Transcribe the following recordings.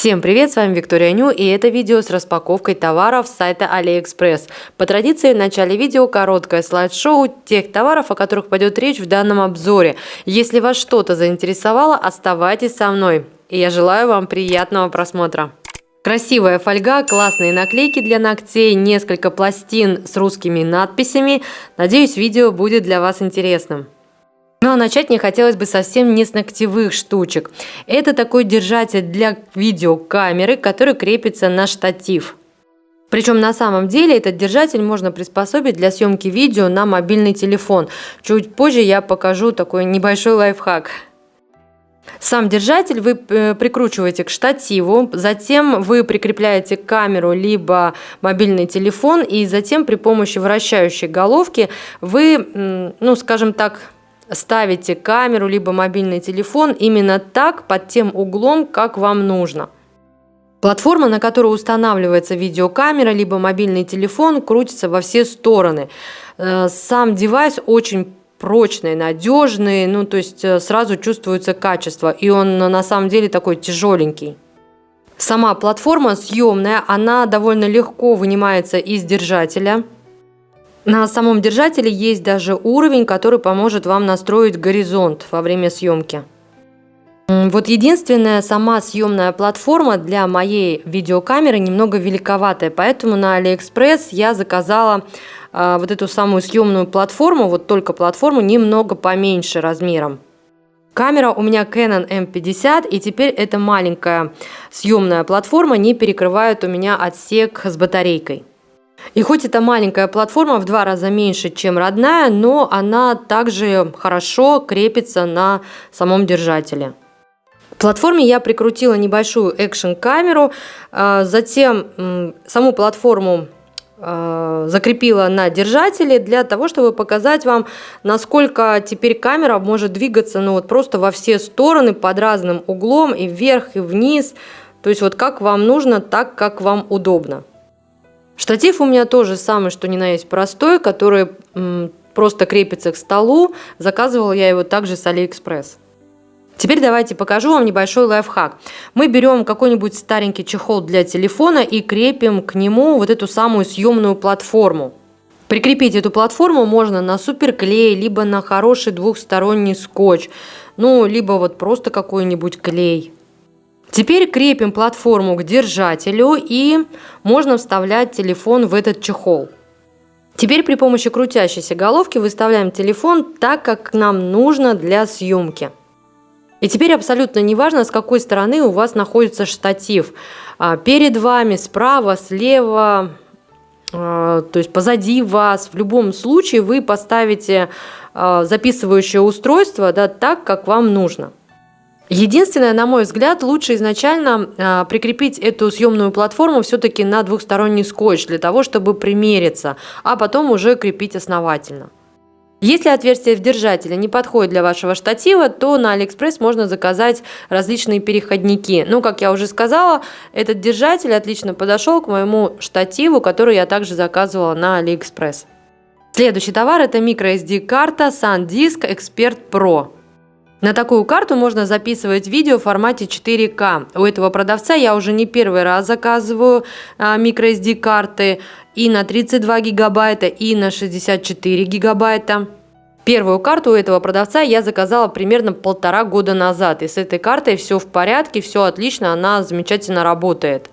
Всем привет, с вами Виктория Ню, и это видео с распаковкой товаров с сайта AliExpress. По традиции в начале видео короткое слайд-шоу тех товаров, о которых пойдет речь в данном обзоре. Если вас что-то заинтересовало, оставайтесь со мной, и я желаю вам приятного просмотра. Красивая фольга, классные наклейки для ногтей, несколько пластин с русскими надписями. Надеюсь, видео будет для вас интересным. Ну а начать мне хотелось бы совсем не с ногтевых штучек. Это такой держатель для видеокамеры, который крепится на штатив. Причем на самом деле этот держатель можно приспособить для съемки видео на мобильный телефон. Чуть позже я покажу такой небольшой лайфхак. Сам держатель вы прикручиваете к штативу, затем вы прикрепляете камеру либо мобильный телефон, и затем при помощи вращающей головки вы, скажем так, ставите камеру либо мобильный телефон именно так, под тем углом, как вам нужно. Платформа, на которую устанавливается видеокамера либо мобильный телефон, крутится во все стороны. Сам девайс очень прочный, надежный, то есть сразу чувствуется качество, и он на самом деле такой тяжеленький. Сама платформа съемная, она довольно легко вынимается из держателя. На самом держателе есть даже уровень, который поможет вам настроить горизонт во время съемки. Вот единственная, сама съемная платформа для моей видеокамеры немного великоватая, поэтому на AliExpress я заказала вот эту самую съемную платформу, вот только платформу немного поменьше размером. Камера у меня Canon M50, и теперь эта маленькая съемная платформа не перекрывает у меня отсек с батарейкой. И хоть эта маленькая платформа в 2 раза меньше, чем родная, но она также хорошо крепится на самом держателе. К платформе я прикрутила небольшую экшн-камеру, затем саму платформу закрепила на держателе для того, чтобы показать вам, насколько теперь камера может двигаться просто во все стороны под разным углом, и вверх, и вниз. То есть вот как вам нужно, так как вам удобно. Штатив у меня тоже самый, что ни на есть простой, который просто крепится к столу. Заказывала я его также с AliExpress. Теперь давайте покажу вам небольшой лайфхак. Мы берем какой-нибудь старенький чехол для телефона и крепим к нему вот эту самую съемную платформу. Прикрепить эту платформу можно на суперклей, либо на хороший двухсторонний скотч, либо вот просто какой-нибудь клей. Теперь крепим платформу к держателю, и можно вставлять телефон в этот чехол. Теперь при помощи крутящейся головки выставляем телефон так, как нам нужно для съемки. И теперь абсолютно не важно, с какой стороны у вас находится штатив. Перед вами, справа, слева, то есть позади вас. В любом случае вы поставите записывающее устройство так, как вам нужно. Единственное, на мой взгляд, лучше изначально прикрепить эту съемную платформу все-таки на двухсторонний скотч, для того, чтобы примериться, а потом уже крепить основательно. Если отверстие в держателе не подходит для вашего штатива, то на AliExpress можно заказать различные переходники. Как я уже сказала, этот держатель отлично подошел к моему штативу, который я также заказывала на AliExpress. Следующий товар – это microSD-карта SanDisk Expert Pro. На такую карту можно записывать видео в формате 4К. У этого продавца я уже не первый раз заказываю microSD-карты и на 32 гигабайта, и на 64 гигабайта. Первую карту у этого продавца я заказала примерно 1,5 года назад. И с этой картой все в порядке, все отлично, она замечательно работает.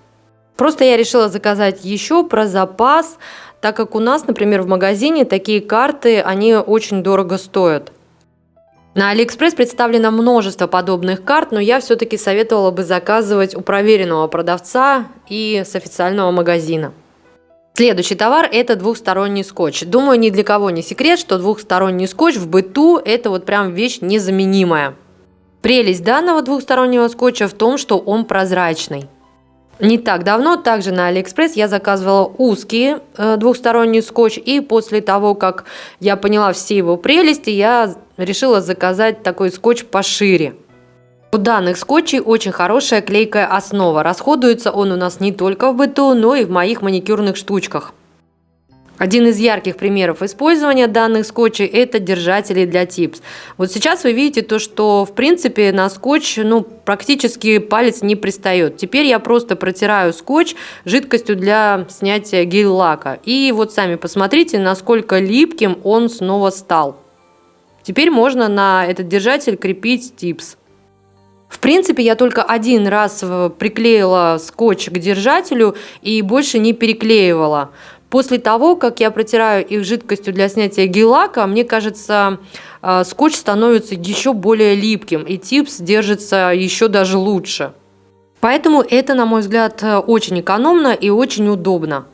Просто я решила заказать еще про запас, так как у нас, например, в магазине такие карты, они очень дорого стоят. На AliExpress представлено множество подобных карт, но я все-таки советовала бы заказывать у проверенного продавца и с официального магазина. Следующий товар – это двухсторонний скотч. Думаю, ни для кого не секрет, что двухсторонний скотч в быту – это вот прям вещь незаменимая. Прелесть данного двухстороннего скотча в том, что он прозрачный. Не так давно также на AliExpress я заказывала узкий двухсторонний скотч, и после того, как я поняла все его прелести, я решила заказать такой скотч пошире. У данных скотчей очень хорошая клейкая основа. Расходуется он у нас не только в быту, но и в моих маникюрных штучках. Один из ярких примеров использования данных скотчей – это держатели для типс. Вот сейчас вы видите то, что в принципе на скотч практически палец не пристает. Теперь я просто протираю скотч жидкостью для снятия гель-лака. И вот сами посмотрите, насколько липким он снова стал. Теперь можно на этот держатель крепить типс. В принципе, я только один раз приклеила скотч к держателю и больше не переклеивала. После того, как я протираю их жидкостью для снятия гель-лака, мне кажется, скотч становится еще более липким, и типс держится еще даже лучше. Поэтому это, на мой взгляд, очень экономно и очень удобно.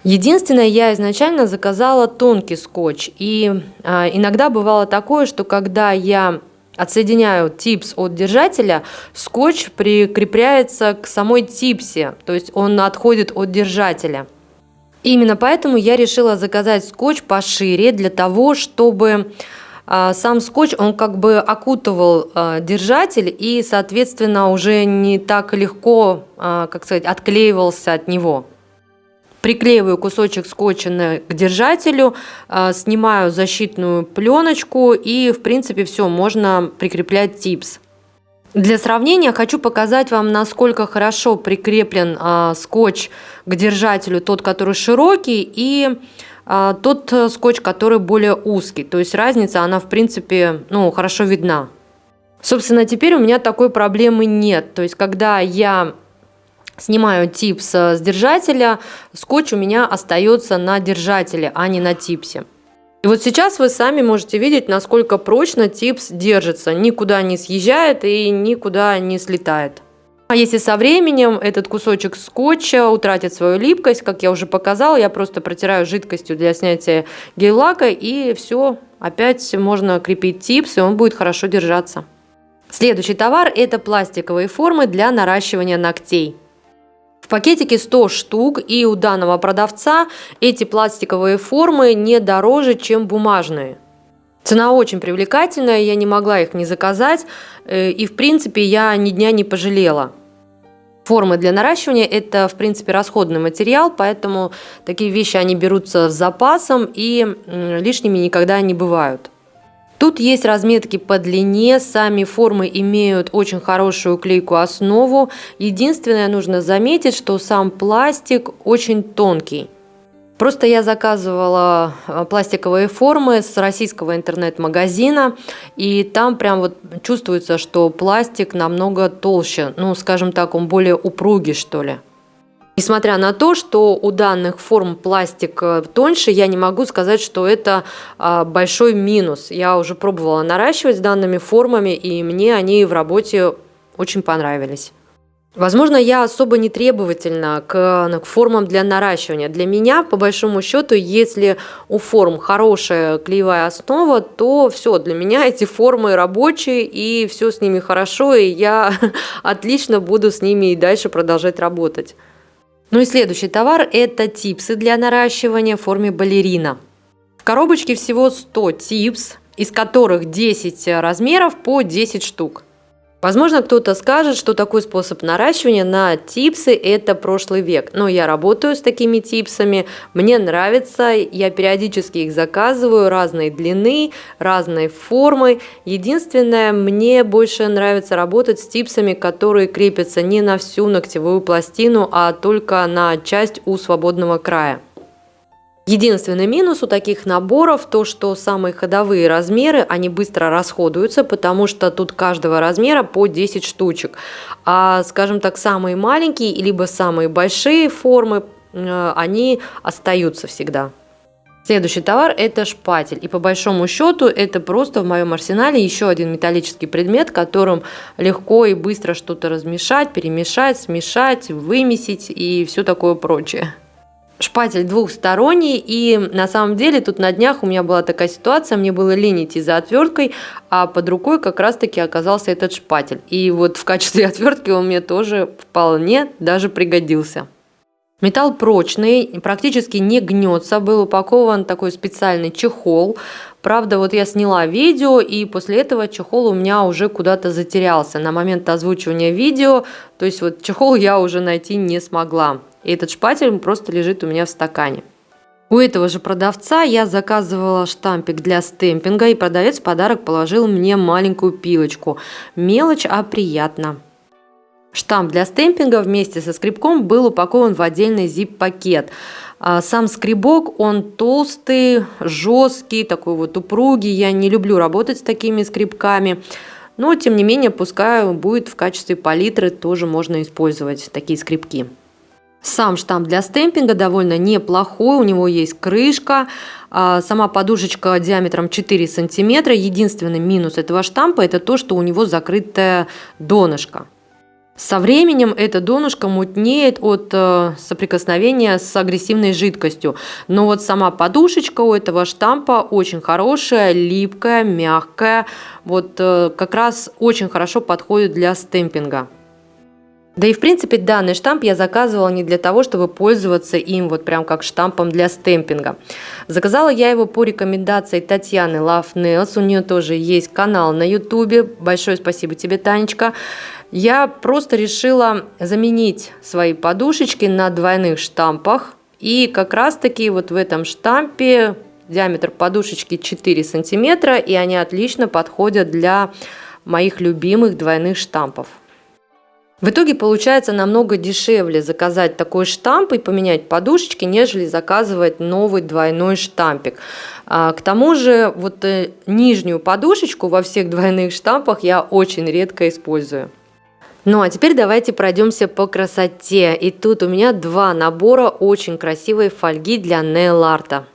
Единственное, я изначально заказала тонкий скотч, и иногда бывало такое, что когда я отсоединяю типс от держателя, скотч прикрепляется к самой типсе, то есть он отходит от держателя. Именно поэтому я решила заказать скотч пошире, для того, чтобы сам скотч, он как бы окутывал держатель и, соответственно, уже не так легко, отклеивался от него. Приклеиваю кусочек скотча к держателю, снимаю защитную пленочку и, в принципе, все, можно прикреплять типс. Для сравнения хочу показать вам, насколько хорошо прикреплен скотч к держателю, тот, который широкий, и тот скотч, который более узкий. То есть разница, она в принципе хорошо видна. Собственно, теперь у меня такой проблемы нет. То есть когда я снимаю типс с держателя, скотч у меня остается на держателе, а не на типсе. И вот сейчас вы сами можете видеть, насколько прочно типс держится, никуда не съезжает и никуда не слетает. А если со временем этот кусочек скотча утратит свою липкость, как я уже показала, я просто протираю жидкостью для снятия гель-лака, и все, опять можно крепить типс, и он будет хорошо держаться. Следующий товар – это пластиковые формы для наращивания ногтей. В пакетике 100 штук, и у данного продавца эти пластиковые формы не дороже, чем бумажные. Цена очень привлекательная, я не могла их не заказать, и в принципе я ни дня не пожалела. Формы для наращивания – это в принципе расходный материал, поэтому такие вещи они берутся с запасом и лишними никогда не бывают. Тут есть разметки по длине, сами формы имеют очень хорошую клейкую основу. Единственное, нужно заметить, что сам пластик очень тонкий. Просто я заказывала пластиковые формы с российского интернет-магазина, и там прям вот чувствуется, что пластик намного толще, скажем так, он более упругий, что ли. Несмотря на то, что у данных форм пластик тоньше, я не могу сказать, что это большой минус. Я уже пробовала наращивать с данными формами, и мне они в работе очень понравились. Возможно, я особо не требовательна к формам для наращивания. Для меня, по большому счету, если у форм хорошая клеевая основа, то все, для меня эти формы рабочие, и все с ними хорошо, и я отлично буду с ними и дальше продолжать работать. Ну и следующий товар – это типсы для наращивания в форме балерина. В коробочке всего 100 типс, из которых 10 размеров по 10 штук. Возможно, кто-то скажет, что такой способ наращивания на типсы – это прошлый век. Но я работаю с такими типсами, мне нравится, я периодически их заказываю, разной длины, разной формы. Единственное, мне больше нравится работать с типсами, которые крепятся не на всю ногтевую пластину, а только на часть у свободного края. Единственный минус у таких наборов то, что самые ходовые размеры, они быстро расходуются, потому что тут каждого размера по 10 штучек. А, скажем так, самые маленькие либо самые большие формы, они остаются всегда. Следующий товар – это шпатель. И по большому счету это просто в моем арсенале еще один металлический предмет, которым легко и быстро что-то размешать, перемешать, смешать, вымесить и все такое прочее. Шпатель двухсторонний, и на самом деле тут на днях у меня была такая ситуация, мне было лень идти за отверткой, а под рукой как раз таки оказался этот шпатель. И вот в качестве отвертки он мне тоже вполне даже пригодился. Металл прочный, практически не гнется, был упакован такой специальный чехол. Правда, вот я сняла видео, и после этого чехол у меня уже куда-то затерялся. На момент озвучивания видео, то есть вот чехол я уже найти не смогла. И этот шпатель просто лежит у меня в стакане. У этого же продавца я заказывала штампик для стемпинга, и продавец в подарок положил мне маленькую пилочку. Мелочь, а приятно. Штамп для стемпинга вместе со скребком был упакован в отдельный zip-пакет. Сам скребок, он толстый, жесткий, такой вот упругий. Я не люблю работать с такими скребками. Но, тем не менее, пускай будет в качестве палитры, тоже можно использовать такие скребки. Сам штамп для стемпинга довольно неплохой, у него есть крышка, сама подушечка диаметром 4 сантиметра. Единственный минус этого штампа – это то, что у него закрытое донышко. Со временем это донышко мутнеет от соприкосновения с агрессивной жидкостью. Но вот сама подушечка у этого штампа очень хорошая, липкая, мягкая. Вот как раз очень хорошо подходит для стемпинга. Да и в принципе данный штамп я заказывала не для того, чтобы пользоваться им вот прям как штампом для стемпинга. Заказала я его по рекомендации Татьяны Love Nails. У нее тоже есть канал на YouTube. Большое спасибо тебе, Танечка. Я просто решила заменить свои подушечки на двойных штампах. И как раз таки вот в этом штампе диаметр подушечки 4 сантиметра. И они отлично подходят для моих любимых двойных штампов. В итоге получается намного дешевле заказать такой штамп и поменять подушечки, нежели заказывать новый двойной штампик. К тому же вот нижнюю подушечку во всех двойных штампах я очень редко использую. Ну а теперь давайте пройдемся по красоте. И тут у меня два набора очень красивой фольги для нейл-арта.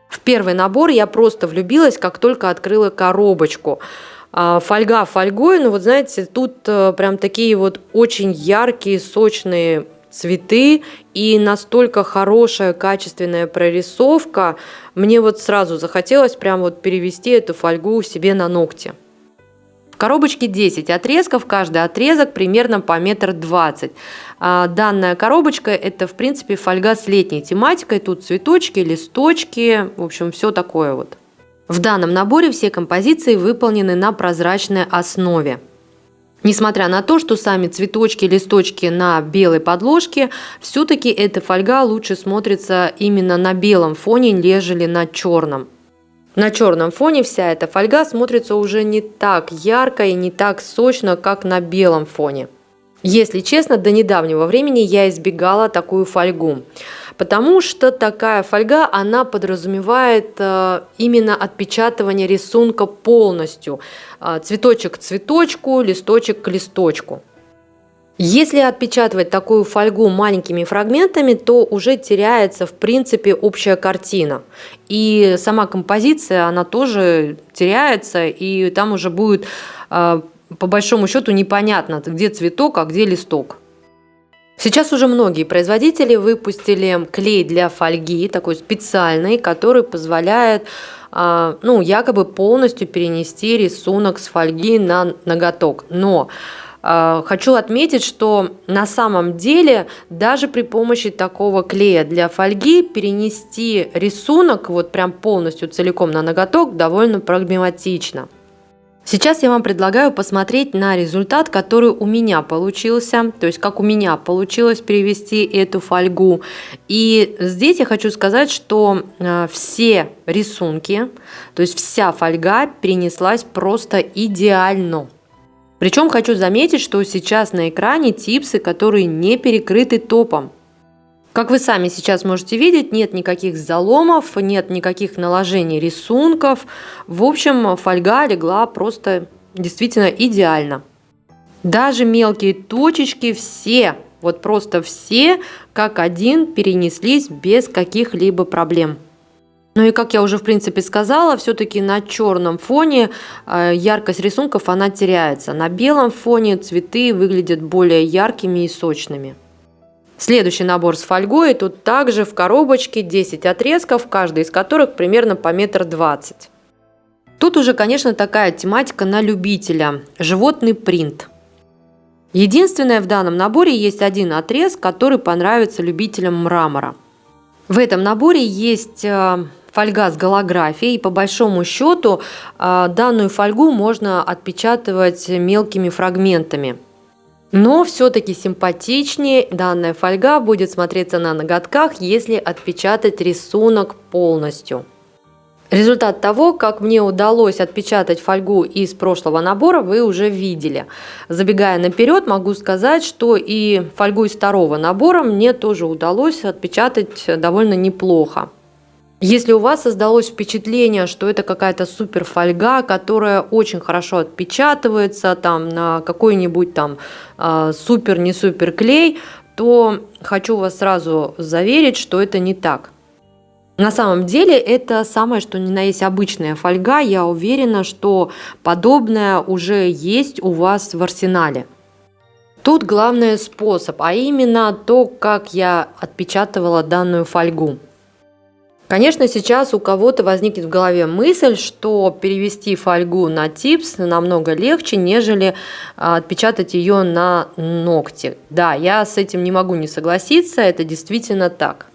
В первый набор я просто влюбилась, как только открыла коробочку. Фольга фольгой, но вот знаете, тут прям такие вот очень яркие, сочные цветы и настолько хорошая, качественная прорисовка. Мне вот сразу захотелось прям вот перевести эту фольгу себе на ногти. В коробочке 10 отрезков, каждый отрезок примерно по 1,20 м. Данная коробочка – это, в принципе, фольга с летней тематикой. Тут цветочки, листочки, в общем, все такое вот. В данном наборе все композиции выполнены на прозрачной основе. Несмотря на то, что сами цветочки, листочки на белой подложке, все-таки эта фольга лучше смотрится именно на белом фоне, нежели на черном. На черном фоне вся эта фольга смотрится уже не так ярко и не так сочно, как на белом фоне. Если честно, до недавнего времени я избегала такую фольгу, потому что такая фольга, она подразумевает именно отпечатывание рисунка полностью, цветочек к цветочку, листочек к листочку. Если отпечатывать такую фольгу маленькими фрагментами, то уже теряется в принципе общая картина. И сама композиция, она тоже теряется, и там уже будет по большому счету непонятно, где цветок, а где листок. Сейчас уже многие производители выпустили клей для фольги, такой специальный, который позволяет якобы полностью перенести рисунок с фольги на ноготок. Но хочу отметить, что на самом деле даже при помощи такого клея для фольги перенести рисунок вот прям полностью целиком на ноготок довольно проблематично. Сейчас я вам предлагаю посмотреть на результат, который у меня получился, то есть как у меня получилось перевести эту фольгу. И здесь я хочу сказать, что все рисунки, то есть вся фольга перенеслась просто идеально. Причем хочу заметить, что сейчас на экране типсы, которые не перекрыты топом. Как вы сами сейчас можете видеть, нет никаких заломов, нет никаких наложений рисунков. В общем, фольга легла просто действительно идеально. Даже мелкие точечки все, вот просто все, как один, перенеслись без каких-либо проблем. Ну и как я уже в принципе сказала, все-таки на черном фоне яркость рисунков она теряется. На белом фоне цветы выглядят более яркими и сочными. Следующий набор с фольгой, тут также в коробочке 10 отрезков, каждый из которых примерно по 1,20 м. Тут уже, конечно, такая тематика на любителя – животный принт. Единственное, в данном наборе есть один отрез, который понравится любителям мрамора. В этом наборе есть фольга с голографией, и по большому счету данную фольгу можно отпечатывать мелкими фрагментами. Но все-таки симпатичнее данная фольга будет смотреться на ноготках, если отпечатать рисунок полностью. Результат того, как мне удалось отпечатать фольгу из прошлого набора, вы уже видели. Забегая наперед, могу сказать, что и фольгу из второго набора мне тоже удалось отпечатать довольно неплохо. Если у вас создалось впечатление, что это какая-то супер фольга, которая очень хорошо отпечатывается там, на какой-нибудь там супер не супер клей, то хочу вас сразу заверить, что это не так. На самом деле это самое что ни на есть обычная фольга. Я уверена, что подобное уже есть у вас в арсенале. Тут главный способ, а именно то, как я отпечатывала данную фольгу. Конечно, сейчас у кого-то возникнет в голове мысль, что перевести фольгу на типс намного легче, нежели отпечатать ее на ногти. Да, я с этим не могу не согласиться, это действительно так.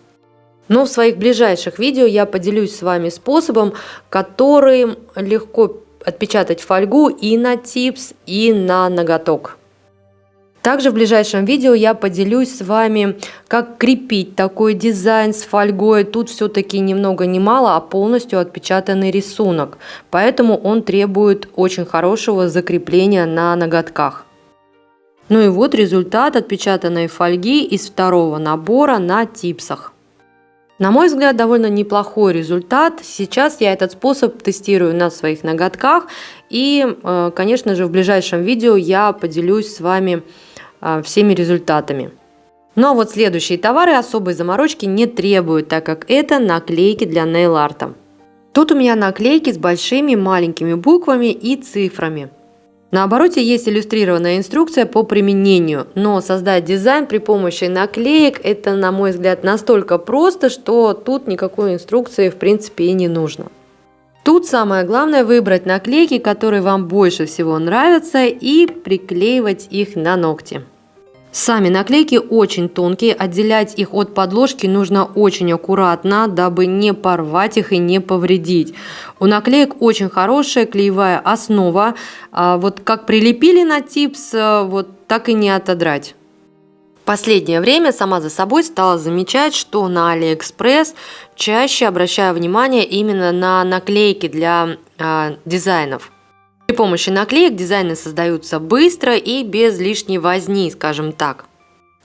Но в своих ближайших видео я поделюсь с вами способом, которым легко отпечатать фольгу и на типс, и на ноготок. Также в ближайшем видео я поделюсь с вами, как крепить такой дизайн с фольгой. Тут все-таки ни много ни мало, а полностью отпечатанный рисунок. Поэтому он требует очень хорошего закрепления на ноготках. Ну и вот результат отпечатанной фольги из второго набора на типсах. На мой взгляд, довольно неплохой результат. Сейчас я этот способ тестирую на своих ноготках. И, конечно же, в ближайшем видео я поделюсь с вами всеми результатами. Ну а вот следующие товары особой заморочки не требуют, так как это наклейки для нейл-арта. Тут у меня наклейки с большими, маленькими буквами и цифрами. На обороте есть иллюстрированная инструкция по применению, но создать дизайн при помощи наклеек это, на мой взгляд, настолько просто, что тут никакой инструкции в принципе и не нужно. Тут самое главное выбрать наклейки, которые вам больше всего нравятся, и приклеивать их на ногти. Сами наклейки очень тонкие, отделять их от подложки нужно очень аккуратно, дабы не порвать их и не повредить. У наклеек очень хорошая клеевая основа, вот как прилепили на типс, вот так и не отодрать. В последнее время сама за собой стала замечать, что на AliExpress чаще обращаю внимание именно на наклейки для дизайнов. При помощи наклеек дизайны создаются быстро и без лишней возни, скажем так.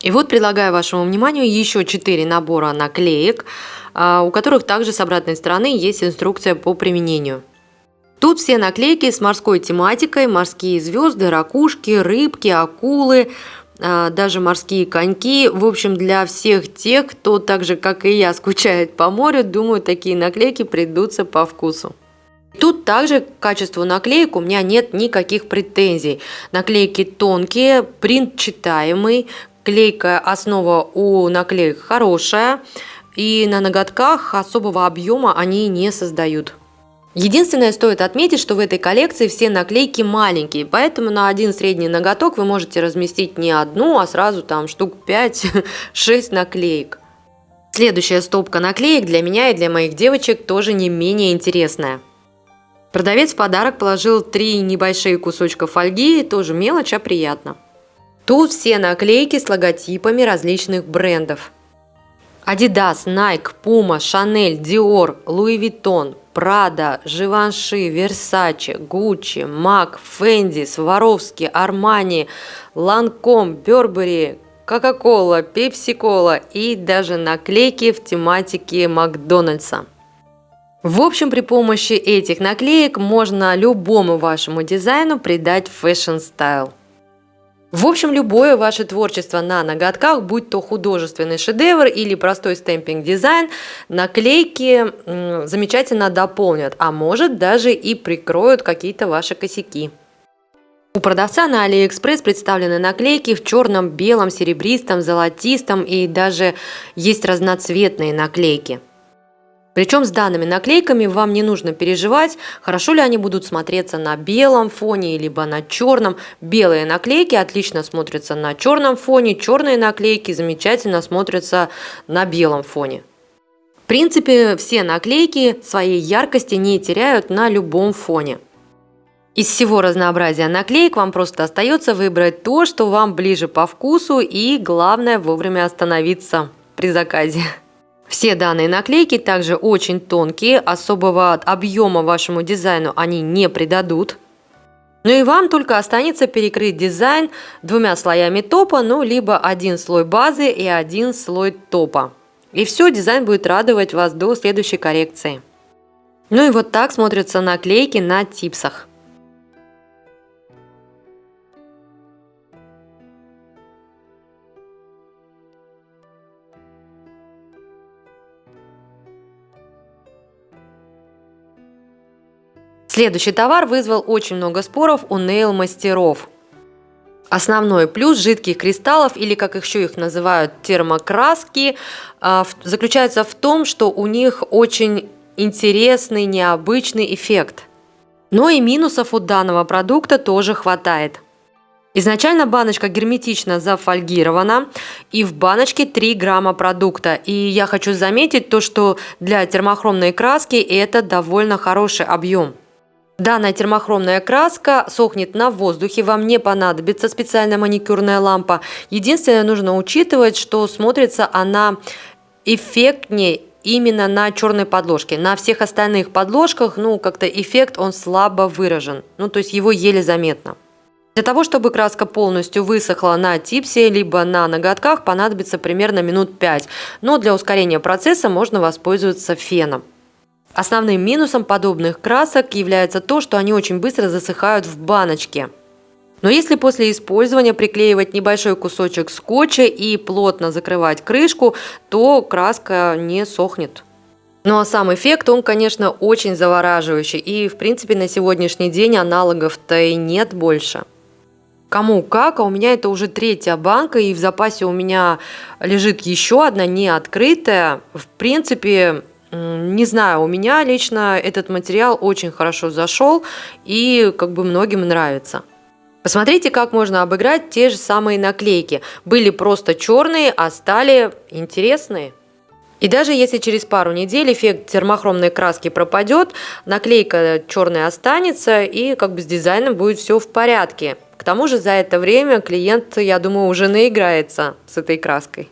И вот предлагаю вашему вниманию еще 4 набора наклеек, у которых также с обратной стороны есть инструкция по применению. Тут все наклейки с морской тематикой, морские звезды, ракушки, рыбки, акулы, даже морские коньки. В общем, для всех тех, кто так же, как и я, скучает по морю, думаю, такие наклейки придутся по вкусу. Тут также к качеству наклеек у меня нет никаких претензий. Наклейки тонкие, принт читаемый, клейкая основа у наклеек хорошая, и на ноготках особого объема они не создают. Единственное, стоит отметить, что в этой коллекции все наклейки маленькие, поэтому на один средний ноготок вы можете разместить не одну, а сразу там штук 5-6 наклеек. Следующая стопка наклеек для меня и для моих девочек тоже не менее интересная. Продавец в подарок положил 3 небольшие кусочка фольги, тоже мелочь, а приятно. Тут все наклейки с логотипами различных брендов. Adidas, Nike, Puma, Chanel, Dior, Louis Vuitton, Prada, Givenchy, Versace, Gucci, MAC, Fendi, Swarovski, Armani, Lancome, Burberry, Coca-Cola, Pepsi-Cola и даже наклейки в тематике Макдональдса. В общем, при помощи этих наклеек можно любому вашему дизайну придать фэшн-стайл. В общем, любое ваше творчество на ноготках, будь то художественный шедевр или простой стемпинг-дизайн, наклейки замечательно дополнят, а может даже и прикроют какие-то ваши косяки. У продавца на AliExpress представлены наклейки в черном, белом, серебристом, золотистом и даже есть разноцветные наклейки. Причем с данными наклейками вам не нужно переживать, хорошо ли они будут смотреться на белом фоне, либо на черном. Белые наклейки отлично смотрятся на черном фоне, черные наклейки замечательно смотрятся на белом фоне. В принципе, все наклейки своей яркости не теряют на любом фоне. Из всего разнообразия наклеек вам просто остается выбрать то, что вам ближе по вкусу, и главное вовремя остановиться при заказе. Все данные наклейки также очень тонкие, особого объема вашему дизайну они не придадут. Ну и вам только останется перекрыть дизайн двумя слоями топа, ну либо один слой базы и один слой топа. И все, дизайн будет радовать вас до следующей коррекции. Ну и вот так смотрятся наклейки на типсах. Следующий товар вызвал очень много споров у нейл-мастеров. Основной плюс жидких кристаллов, или как еще их называют, термокраски, заключается в том, что у них очень интересный, необычный эффект. Но и минусов у данного продукта тоже хватает. Изначально баночка герметично зафольгирована, и в баночке 3 грамма продукта. И я хочу заметить то, что для термохромной краски это довольно хороший объем. Данная термохромная краска сохнет на воздухе, вам не понадобится специальная маникюрная лампа. Единственное, нужно учитывать, что смотрится она эффектнее именно на черной подложке. На всех остальных подложках, как-то эффект он слабо выражен, то есть его еле заметно. Для того, чтобы краска полностью высохла на типсе, либо на ноготках, понадобится примерно минут 5. Но для ускорения процесса можно воспользоваться феном. Основным минусом подобных красок является то, что они очень быстро засыхают в баночке. Но если после использования приклеивать небольшой кусочек скотча и плотно закрывать крышку, то краска не сохнет. Ну а сам эффект, он, конечно, очень завораживающий. И, в принципе, на сегодняшний день аналогов-то и нет больше. Кому как, а у меня это уже 3-я банка, и в запасе у меня лежит еще одна не открытая. В принципе, не знаю, у меня лично этот материал очень хорошо зашел и многим нравится. Посмотрите, как можно обыграть те же самые наклейки. Были просто черные, а стали интересные. И даже если через пару недель эффект термохромной краски пропадет, наклейка черная останется, и с дизайном будет все в порядке. К тому же за это время клиент, я думаю, уже наиграется с этой краской.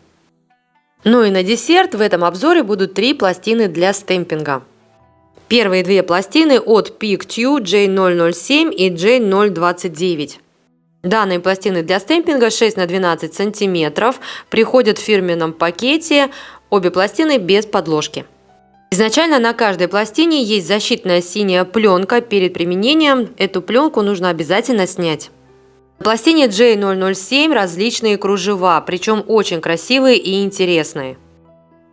Ну и на десерт в этом обзоре будут 3 пластины для стемпинга. Первые 2 пластины от PicTue J007 и J029. Данные пластины для стемпинга 6 на 12 сантиметров, приходят в фирменном пакете, обе пластины без подложки. Изначально на каждой пластине есть защитная синяя пленка. Перед применением эту пленку нужно обязательно снять. На пластине J007 различные кружева, причем очень красивые и интересные.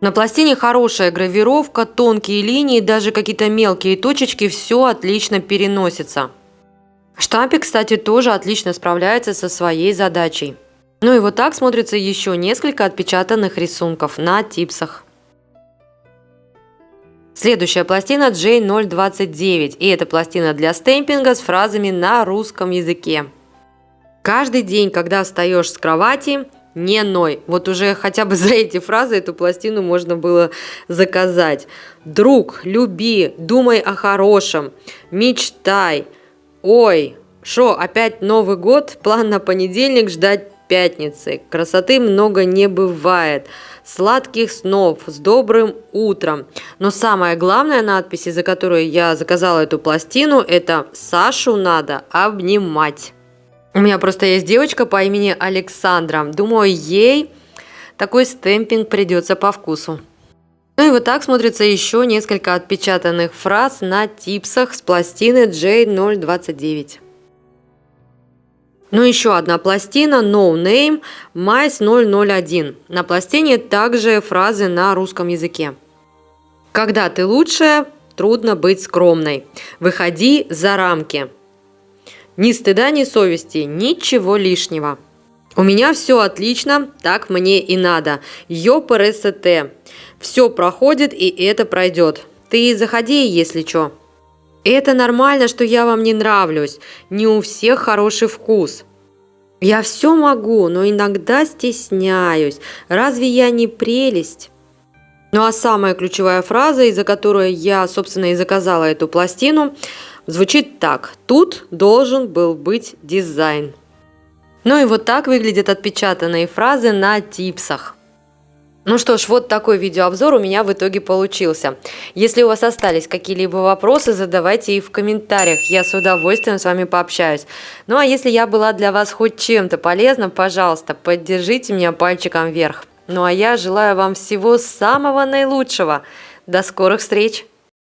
На пластине хорошая гравировка, тонкие линии, даже какие-то мелкие точечки, все отлично переносится. Штампик, кстати, тоже отлично справляется со своей задачей. Ну и вот так смотрится еще несколько отпечатанных рисунков на типсах. Следующая пластина J029, и это пластина для стемпинга с фразами на русском языке. Каждый день, когда встаешь с кровати, не ной. Вот уже хотя бы за эти фразы эту пластину можно было заказать. Друг, люби, думай о хорошем, мечтай. Ой, шо, опять Новый год? План на понедельник ждать пятницы. Красоты много не бывает. Сладких снов, с добрым утром. Но самая главная надпись, из-за которой я заказала эту пластину, это «Сашу надо обнимать». У меня просто есть девочка по имени Александра. Думаю, ей такой стемпинг придется по вкусу. Ну и вот так смотрится еще несколько отпечатанных фраз на типсах с пластины J029. Ну еще одна пластина No Name Mais 001. На пластине также фразы на русском языке. Когда ты лучшая, трудно быть скромной. Выходи за рамки. Ни стыда, ни совести, ничего лишнего. У меня все отлично, так мне и надо. ЙОПРСТ. Все проходит, и это пройдет. Ты заходи, если чё. Это нормально, что я вам не нравлюсь. Не у всех хороший вкус. Я все могу, но иногда стесняюсь. Разве я не прелесть? Ну а самая ключевая фраза, из-за которой я, собственно, и заказала эту пластину. Звучит так: тут должен был быть дизайн. Ну и вот так выглядят отпечатанные фразы на типсах. Ну что ж, вот такой видеообзор у меня в итоге получился. Если у вас остались какие-либо вопросы, задавайте их в комментариях, я с удовольствием с вами пообщаюсь. Ну а если я была для вас хоть чем-то полезна, пожалуйста, поддержите меня пальчиком вверх. Ну а я желаю вам всего самого наилучшего. До скорых встреч!